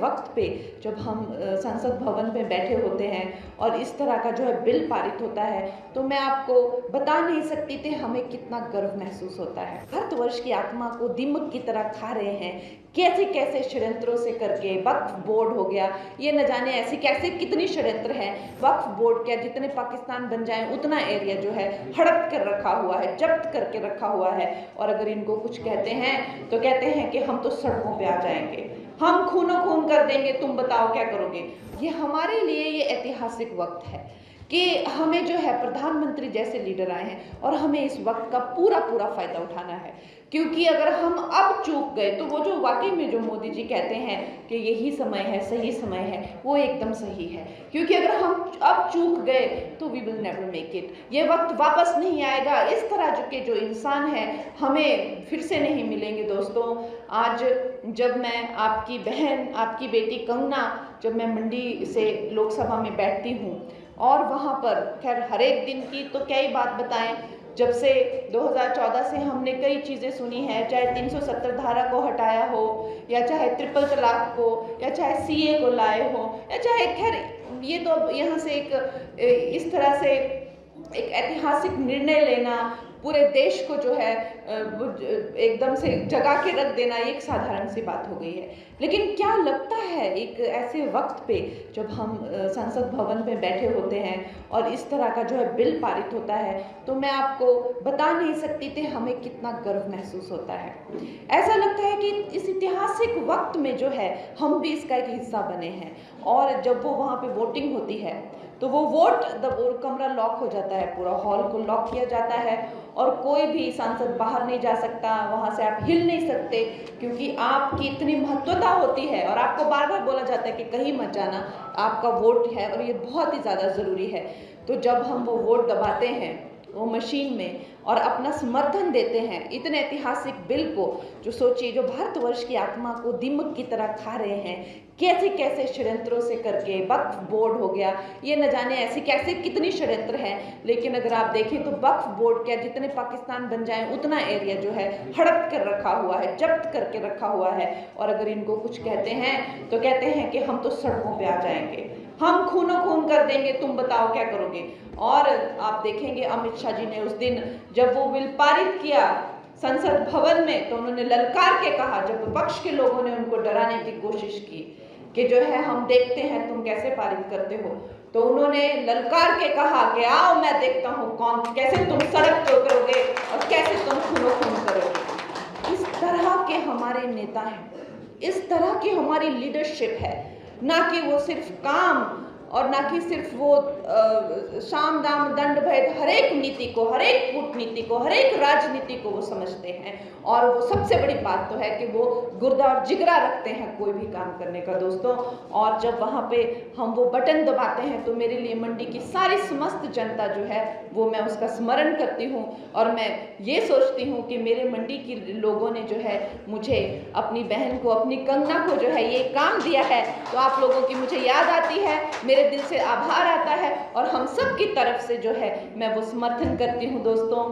वक्त पे जब हम संसद भवन में बैठे होते हैं और इस तरह का जो है बिल पारित होता है, तो मैं आपको बता नहीं सकती थी हमें कितना गर्व महसूस होता है। भारतवर्ष की आत्मा को दीमक की तरह खा रहे हैं, कैसे कैसे षड्यंत्रों से करके। वक्फ बोर्ड हो गया, ये न जाने ऐसी कैसे कितनी षड्यंत्र हैं। वक्फ बोर्ड क्या, जितने पाकिस्तान बन जाए उतना एरिया जो है हड़प कर रखा हुआ है, जब्त करके रखा हुआ है। और अगर इनको कुछ कहते हैं तो कहते हैं कि हम तो सड़कों पे आ जाएंगे, हम खूनो खून कर देंगे, तुम बताओ क्या करोगे। ये हमारे लिए ये ऐतिहासिक वक्त है कि हमें जो है प्रधानमंत्री जैसे लीडर आए हैं और हमें इस वक्त का पूरा पूरा फायदा उठाना है। क्योंकि अगर हम अब चूक गए तो वो जो वाकई में जो मोदी जी कहते हैं कि यही समय है, सही समय है, वो एकदम सही है। क्योंकि अगर हम अब चूक गए तो we will never make it. ये वक्त वापस नहीं आएगा। इस तरह के जो इंसान है हमें फिर से नहीं मिलेंगे दोस्तों। आज जब मैं आपकी बहन, आपकी बेटी कंगना, जब मैं मंडी से लोकसभा में बैठती हूँ और वहाँ पर खैर हर एक दिन की तो क्या ही बात बताएं, जब से 2014 से हमने कई चीज़ें सुनी हैं, चाहे 370 धारा को हटाया हो, या चाहे ट्रिपल तलाक को, या चाहे सीए को लाए हो, या चाहे खैर ये तो यहाँ से इस तरह से एक ऐतिहासिक निर्णय लेना, पूरे देश को जो है एकदम से जगा के रख देना, ये एक साधारण सी बात हो गई है। लेकिन क्या लगता है एक ऐसे वक्त पे जब हम संसद भवन में बैठे होते हैं और इस तरह का जो है बिल पारित होता है, तो मैं आपको बता नहीं सकती थी हमें कितना गर्व महसूस होता है। ऐसा लगता है कि इस ऐतिहासिक वक्त में जो है हम भी इसका एक हिस्सा बने हैं। और जब वो वहाँ पे वोटिंग होती है तो वो कमरा लॉक हो जाता है, पूरा हॉल को लॉक किया जाता है और कोई भी सांसद बाहर नहीं जा सकता, वहाँ से आप हिल नहीं सकते, क्योंकि आपकी इतनी महत्वता होती है और आपको बार बार बोला जाता है कि कहीं मत जाना, आपका वोट है और ये बहुत ही ज़्यादा ज़रूरी है। तो जब हम वो वोट दबाते हैं वो मशीन में और अपना समर्थन देते हैं इतने ऐतिहासिक बिल को, जो सोचिए जो भारतवर्ष की आत्मा को दीमक की तरह खा रहे हैं, कैसे कैसे षड्यंत्रों से करके। वक्फ बोर्ड हो गया, ये न जाने ऐसी कैसे कितनी षड्यंत्र हैं। लेकिन अगर आप देखें तो वक्फ बोर्ड क्या, जितने पाकिस्तान बन जाए उतना एरिया जो है हड़प कर रखा हुआ है, जब्त करके रखा हुआ है। और अगर इनको कुछ कहते हैं तो कहते हैं कि हम तो सड़कों पे आ जाएंगे, हम खूनो खून कर देंगे, तुम बताओ क्या करोगे। और आप देखेंगे अमित शाह जी ने उस दिन जब वो बिल पारित किया संसद भवन में, तो उन्होंने ललकार के कहा, जब विपक्ष के लोगों ने उनको डराने की कोशिश की कि जो है हम देखते हैं तुम कैसे पारित करते हो, तो उन्होंने ललकार के कहा कि आओ मैं देखता हूँ कौन कैसे तुम सड़क पे उतरोगे और कैसे तुम खूनो खून करोगे। इस तरह के हमारे नेता हैं, इस तरह की हमारी लीडरशिप है, ना कि वो सिर्फ काम और ना कि सिर्फ वो साम दाम दंड भेद, हर एक नीति को, हर एक कूटनीति को, हर एक राजनीति को वो समझते हैं। और वो सबसे बड़ी बात तो है कि वो गुर्दा और जिगरा रखते हैं कोई भी काम करने का दोस्तों। और जब वहाँ पे हम वो बटन दबाते हैं तो मेरे लिए मंडी की सारी समस्त जनता जो है वो मैं उसका स्मरण करती हूँ और मैं ये सोचती हूँ कि मेरे मंडी के लोगों ने जो है मुझे, अपनी बहन को, अपनी कंगना को जो है ये काम दिया है, तो आप लोगों की मुझे याद आती है, मेरे दिल से आभार आता है और हम सब की तरफ से जो है मैं वो समर्थन करती हूँ दोस्तों।